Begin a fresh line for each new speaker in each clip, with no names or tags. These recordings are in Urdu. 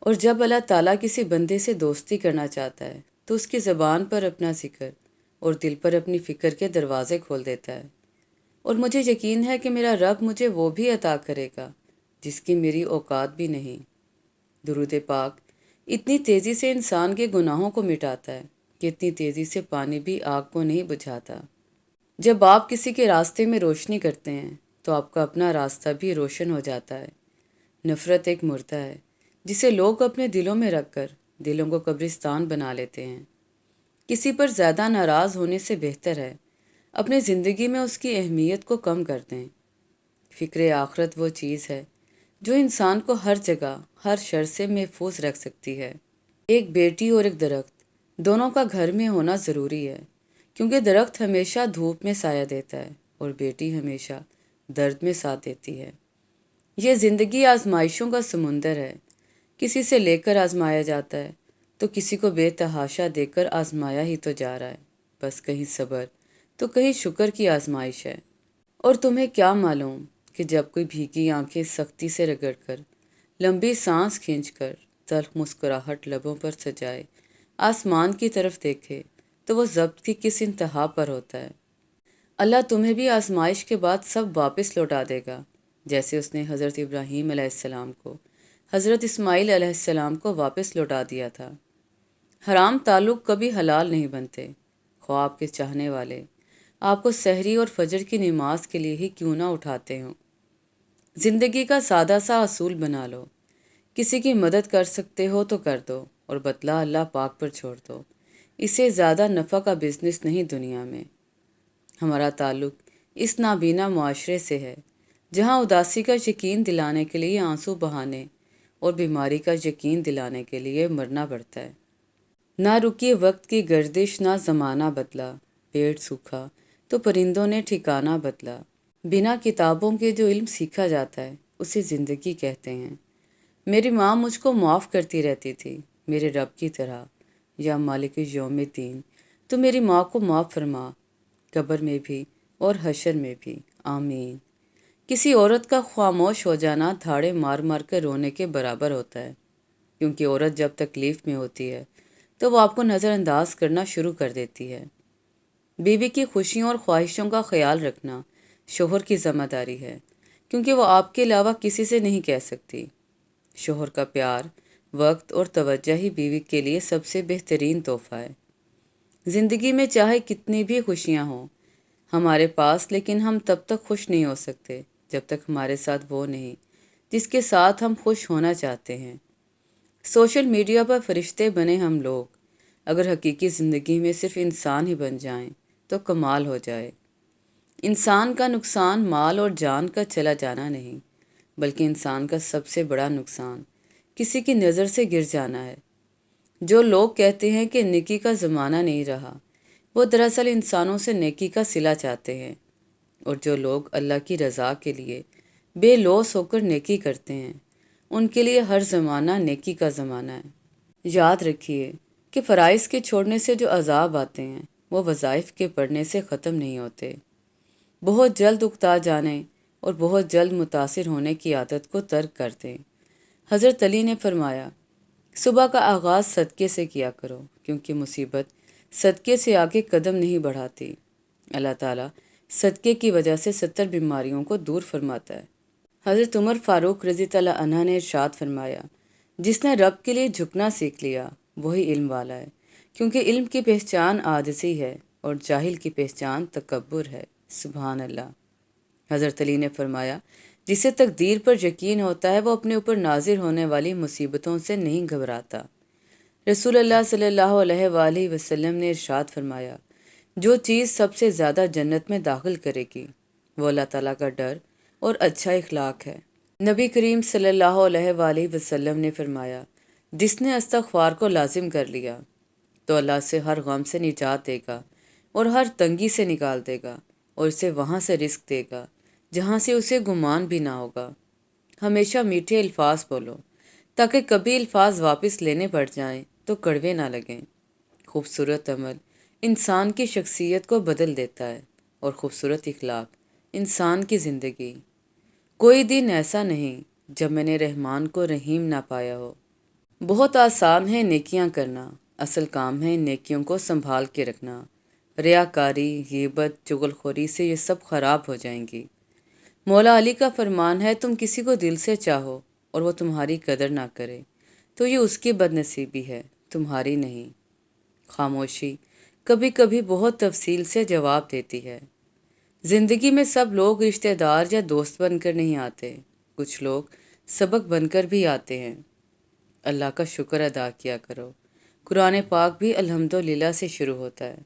اور جب اللہ تعالیٰ کسی بندے سے دوستی کرنا چاہتا ہے تو اس کی زبان پر اپنا ذکر اور دل پر اپنی فکر کے دروازے کھول دیتا ہے، اور مجھے یقین ہے کہ میرا رب مجھے وہ بھی عطا کرے گا جس کی میری اوقات بھی نہیں۔ درود پاک اتنی تیزی سے انسان کے گناہوں کو مٹاتا ہے کہ اتنی تیزی سے پانی بھی آگ کو نہیں بجھاتا۔ جب آپ کسی کے راستے میں روشنی کرتے ہیں تو آپ کا اپنا راستہ بھی روشن ہو جاتا ہے۔ نفرت ایک مردہ ہے جسے لوگ اپنے دلوں میں رکھ کر دلوں کو قبرستان بنا لیتے ہیں۔ کسی پر زیادہ ناراض ہونے سے بہتر ہے اپنی زندگی میں اس کی اہمیت کو کم کر دیں۔ فکر آخرت وہ چیز ہے جو انسان کو ہر جگہ ہر شر سے محفوظ رکھ سکتی ہے۔ ایک بیٹی اور ایک درخت دونوں کا گھر میں ہونا ضروری ہے، کیونکہ درخت ہمیشہ دھوپ میں سایہ دیتا ہے اور بیٹی ہمیشہ درد میں ساتھ دیتی ہے۔ یہ زندگی آزمائشوں کا سمندر ہے، کسی سے لے کر آزمایا جاتا ہے تو کسی کو بے تحاشا دے کر آزمایا ہی تو جا رہا ہے، بس کہیں صبر تو کہیں شکر کی آزمائش ہے۔ اور تمہیں کیا معلوم کہ جب کوئی بھیگی آنکھیں سختی سے رگڑ کر، لمبی سانس کھینچ کر، تلخ مسکراہٹ لبوں پر سجائے آسمان کی طرف دیکھے تو وہ ضبط کی کس انتہا پر ہوتا ہے۔ اللہ تمہیں بھی آزمائش کے بعد سب واپس لوٹا دے گا، جیسے اس نے حضرت ابراہیم علیہ السلام کو حضرت اسماعیل علیہ السلام کو واپس لوٹا دیا تھا۔ حرام تعلق کبھی حلال نہیں بنتے، خواہ آپ کے چاہنے والے آپ کو سحری اور فجر کی نماز کے لیے ہی کیوں نہ اٹھاتے ہوں۔ زندگی کا سادہ سا اصول بنا لو، کسی کی مدد کر سکتے ہو تو کر دو اور بدلہ اللہ پاک پر چھوڑ دو۔ اسے زیادہ نفع کا بزنس نہیں دنیا میں۔ ہمارا تعلق اس نابینا معاشرے سے ہے جہاں اداسی کا یقین دلانے کے لیے آنسو بہانے اور بیماری کا یقین دلانے کے لیے مرنا پڑتا ہے۔ نہ رکی وقت کی گردش، نہ زمانہ بدلا، پیڑ سوکھا تو پرندوں نے ٹھکانہ بدلا۔ بنا کتابوں کے جو علم سیکھا جاتا ہے اسے زندگی کہتے ہیں۔ میری ماں مجھ کو معاف کرتی رہتی تھی میرے رب کی طرح، یا مالک یوم الدین تو میری ماں کو معاف فرما، قبر میں بھی اور حشر میں بھی، آمین۔ کسی عورت کا خاموش ہو جانا دھاڑے مار مار کر رونے کے برابر ہوتا ہے، کیونکہ عورت جب تکلیف میں ہوتی ہے تو وہ آپ کو نظر انداز کرنا شروع کر دیتی ہے۔ بیوی کی خوشیوں اور خواہشوں کا خیال رکھنا شوہر کی ذمہ داری ہے، کیونکہ وہ آپ کے علاوہ کسی سے نہیں کہہ سکتی۔ شوہر کا پیار، وقت اور توجہ ہی بیوی کے لیے سب سے بہترین تحفہ ہے۔ زندگی میں چاہے کتنی بھی خوشیاں ہوں ہمارے پاس، لیکن ہم تب تک خوش نہیں ہو سکتے جب تک ہمارے ساتھ وہ نہیں جس کے ساتھ ہم خوش ہونا چاہتے ہیں۔ سوشل میڈیا پر فرشتے بنے ہم لوگ، اگر حقیقی زندگی میں صرف انسان ہی بن جائیں تو کمال ہو جائے۔ انسان کا نقصان مال اور جان کا چلا جانا نہیں، بلکہ انسان کا سب سے بڑا نقصان کسی کی نظر سے گر جانا ہے۔ جو لوگ کہتے ہیں کہ نیکی کا زمانہ نہیں رہا، وہ دراصل انسانوں سے نیکی کا صلہ چاہتے ہیں، اور جو لوگ اللہ کی رضا کے لیے بے لوث ہو کر نیکی کرتے ہیں ان کے لیے ہر زمانہ نیکی کا زمانہ ہے۔ یاد رکھیے کہ فرائض کے چھوڑنے سے جو عذاب آتے ہیں وہ وظائف کے پڑھنے سے ختم نہیں ہوتے۔ بہت جلد اکتا جانے اور بہت جلد متاثر ہونے کی عادت کو ترک کر دیں۔ حضرت علی نے فرمایا، صبح کا آغاز صدقے سے کیا کرو، کیونکہ مصیبت صدقے سے آگے قدم نہیں بڑھاتی۔ اللہ تعالیٰ صدقے کی وجہ سے 70 بیماریوں کو دور فرماتا ہے۔ حضرت عمر فاروق رضی اللہ عنہ نے ارشاد فرمایا، جس نے رب کے لیے جھکنا سیکھ لیا وہی علم والا ہے، کیونکہ علم کی پہچان عاجزی ہے اور جاہل کی پہچان تکبر ہے۔ سبحان اللہ۔ حضرت علی نے فرمایا، جسے تقدیر پر یقین ہوتا ہے وہ اپنے اوپر نازل ہونے والی مصیبتوں سے نہیں گھبراتا۔ رسول اللہ صلی اللہ علیہ وآلہ وسلم نے ارشاد فرمایا، جو چیز سب سے زیادہ جنت میں داخل کرے گی وہ اللہ تعالیٰ کا ڈر اور اچھا اخلاق ہے۔ نبی کریم صلی اللہ علیہ وآلہ وسلم نے فرمایا، جس نے استغفار کو لازم کر لیا تو اللہ سے ہر غم سے نجات دے گا اور ہر تنگی سے نکال دے گا، اور اسے وہاں سے رزق دے گا جہاں سے اسے گمان بھی نہ ہوگا۔ ہمیشہ میٹھے الفاظ بولو تاکہ کبھی الفاظ واپس لینے پڑ جائیں تو کڑوے نہ لگیں۔ خوبصورت عمل انسان کی شخصیت کو بدل دیتا ہے، اور خوبصورت اخلاق انسان کی زندگی۔ کوئی دن ایسا نہیں جب میں نے رحمان کو رحیم نہ پایا ہو۔ بہت آسان ہے نیکیاں کرنا، اصل کام ہے نیکیوں کو سنبھال کے رکھنا۔ ریاکاری، غیبت، چغلخوری سے یہ سب خراب ہو جائیں گی۔ مولا علی کا فرمان ہے، تم کسی کو دل سے چاہو اور وہ تمہاری قدر نہ کرے تو یہ اس کی بد نصیبی ہے، تمہاری نہیں۔ خاموشی کبھی کبھی بہت تفصیل سے جواب دیتی ہے۔ زندگی میں سب لوگ رشتہ دار یا دوست بن کر نہیں آتے، کچھ لوگ سبق بن کر بھی آتے ہیں۔ اللہ کا شکر ادا کیا کرو۔ قرآن پاک بھی الحمدللہ سے شروع ہوتا ہے۔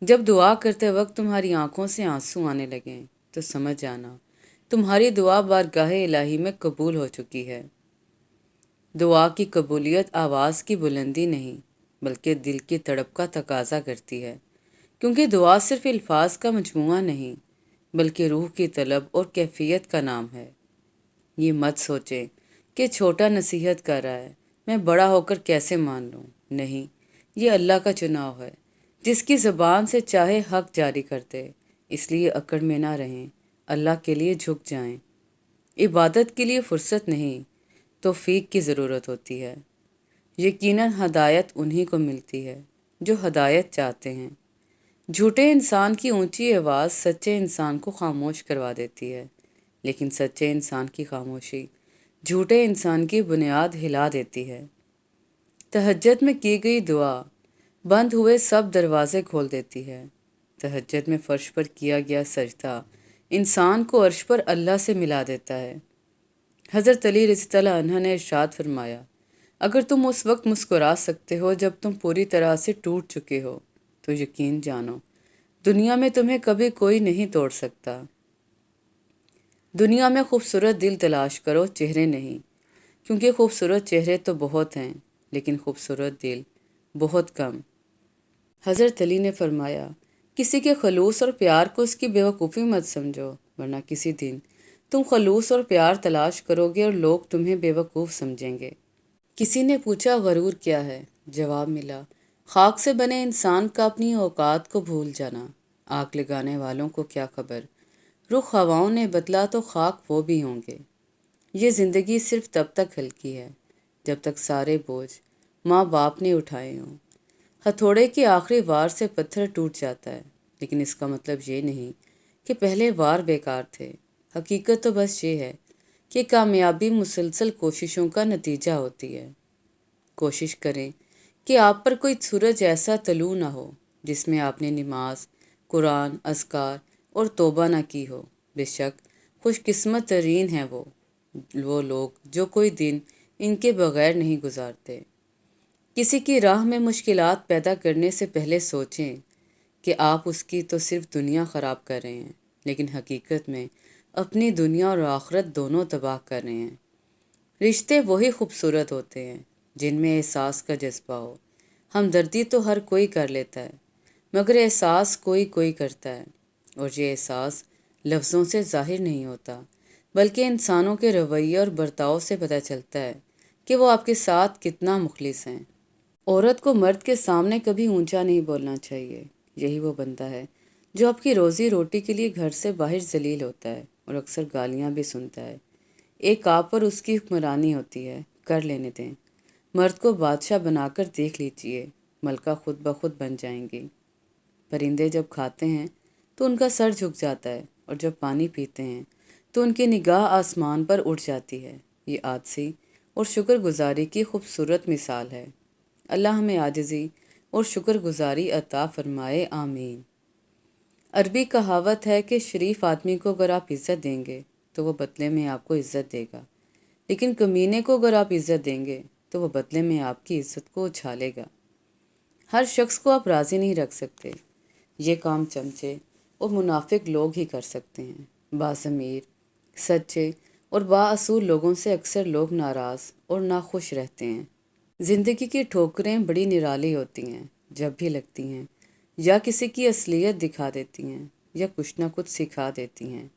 جب دعا کرتے وقت تمہاری آنکھوں سے آنسو آنے لگیں تو سمجھ جانا تمہاری دعا بارگاہ الہی میں قبول ہو چکی ہے۔ دعا کی قبولیت آواز کی بلندی نہیں بلکہ دل کی تڑپ کا تقاضا کرتی ہے، کیونکہ دعا صرف الفاظ کا مجموعہ نہیں بلکہ روح کی طلب اور کیفیت کا نام ہے۔ یہ مت سوچیں کہ چھوٹا نصیحت کر رہا ہے، میں بڑا ہو کر کیسے مان لوں۔ نہیں، یہ اللہ کا چناؤ ہے، جس کی زبان سے چاہے حق جاری کرتے۔ اس لیے اکڑ میں نہ رہیں، اللہ کے لیے جھک جائیں۔ عبادت کے لیے فرصت نہیں، توفیق کی ضرورت ہوتی ہے۔ یقیناً ہدایت انہی کو ملتی ہے جو ہدایت چاہتے ہیں۔ جھوٹے انسان کی اونچی آواز سچے انسان کو خاموش کروا دیتی ہے، لیکن سچے انسان کی خاموشی جھوٹے انسان کی بنیاد ہلا دیتی ہے۔ تہجد میں کی گئی دعا بند ہوئے سب دروازے کھول دیتی ہے۔ تہجد میں فرش پر کیا گیا سجدہ انسان کو عرش پر اللہ سے ملا دیتا ہے۔ حضرت علی رضی اللہ عنہ نے ارشاد فرمایا، اگر تم اس وقت مسکرا سکتے ہو جب تم پوری طرح سے ٹوٹ چکے ہو تو یقین جانو دنیا میں تمہیں کبھی کوئی نہیں توڑ سکتا۔ دنیا میں خوبصورت دل تلاش کرو، چہرے نہیں، کیونکہ خوبصورت چہرے تو بہت ہیں لیکن خوبصورت دل بہت کم۔ حضرت علی نے فرمایا، کسی کے خلوص اور پیار کو اس کی بیوقوفی مت سمجھو، ورنہ کسی دن تم خلوص اور پیار تلاش کرو گے اور لوگ تمہیں بیوقوف سمجھیں گے۔ کسی نے پوچھا غرور کیا ہے؟ جواب ملا، خاک سے بنے انسان کا اپنی اوقات کو بھول جانا۔ آگ لگانے والوں کو کیا خبر، رخ ہواؤں نے بدلا تو خاک وہ بھی ہوں گے۔ یہ زندگی صرف تب تک ہلکی ہے جب تک سارے بوجھ ماں باپ نے اٹھائے ہوں۔ ہتھوڑے کی آخری وار سے پتھر ٹوٹ جاتا ہے، لیکن اس کا مطلب یہ نہیں کہ پہلے وار بیکار تھے۔ حقیقت تو بس یہ ہے کہ کامیابی مسلسل کوششوں کا نتیجہ ہوتی ہے۔ کوشش کریں کہ آپ پر کوئی سورج ایسا طلوع نہ ہو جس میں آپ نے نماز، قرآن، اذکار اور توبہ نہ کی ہو۔ بے شک خوش قسمت ترین ہیں وہ لوگ جو کوئی دن ان کے بغیر نہیں گزارتے۔ کسی کی راہ میں مشکلات پیدا کرنے سے پہلے سوچیں کہ آپ اس کی تو صرف دنیا خراب کر رہے ہیں، لیکن حقیقت میں اپنی دنیا اور آخرت دونوں تباہ کر رہے ہیں۔ رشتے وہی خوبصورت ہوتے ہیں جن میں احساس کا جذبہ ہو۔ ہمدردی تو ہر کوئی کر لیتا ہے، مگر احساس کوئی کوئی کرتا ہے، اور یہ احساس لفظوں سے ظاہر نہیں ہوتا بلکہ انسانوں کے رویے اور برتاؤ سے پتہ چلتا ہے کہ وہ آپ کے ساتھ کتنا مخلص ہیں۔ عورت کو مرد کے سامنے کبھی اونچا نہیں بولنا چاہیے۔ یہی وہ بندہ ہے جو آپ کی روزی روٹی کے لیے گھر سے باہر ذلیل ہوتا ہے اور اکثر گالیاں بھی سنتا ہے۔ ایک آپ پر اس کی حکمرانی ہوتی ہے، کر لینے دیں۔ مرد کو بادشاہ بنا کر دیکھ لیجئے، ملکہ خود بخود بن جائیں گی۔ پرندے جب کھاتے ہیں تو ان کا سر جھک جاتا ہے، اور جب پانی پیتے ہیں تو ان کی نگاہ آسمان پر اٹھ جاتی ہے۔ یہ عاجزی اور شکر گزاری کی خوبصورت مثال ہے۔ اللہ ہمیں عاجزی اور شکر گزاری عطا فرمائے، آمین۔ عربی کہاوت ہے کہ شریف آدمی کو اگر آپ عزت دیں گے تو وہ بدلے میں آپ کو عزت دے گا، لیکن کمینے کو اگر آپ عزت دیں گے تو وہ بدلے میں آپ کی عزت کو اچھالے گا۔ ہر شخص کو آپ راضی نہیں رکھ سکتے، یہ کام چمچے اور منافق لوگ ہی کر سکتے ہیں۔ باضمیر، سچے اور بااصول لوگوں سے اکثر لوگ ناراض اور ناخوش رہتے ہیں۔ زندگی کی ٹھوکریں بڑی نرالی ہوتی ہیں، جب بھی لگتی ہیں یا کسی کی اصلیت دکھا دیتی ہیں یا کچھ نہ کچھ سکھا دیتی ہیں۔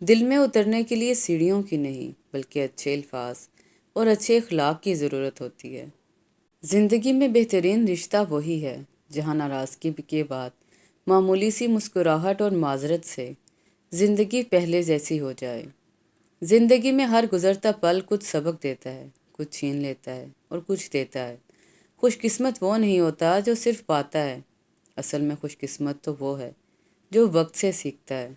دل میں اترنے کے لیے سیڑھیوں کی نہیں بلکہ اچھے الفاظ اور اچھے اخلاق کی ضرورت ہوتی ہے۔ زندگی میں بہترین رشتہ وہی ہے جہاں ناراضگی کے بعد معمولی سی مسکراہٹ اور معذرت سے زندگی پہلے جیسی ہو جائے۔ زندگی میں ہر گزرتا پل کچھ سبق دیتا ہے، کچھ چھین لیتا ہے اور کچھ دیتا ہے۔ خوش قسمت وہ نہیں ہوتا جو صرف پاتا ہے، اصل میں خوش قسمت تو وہ ہے جو وقت سے سیکھتا ہے۔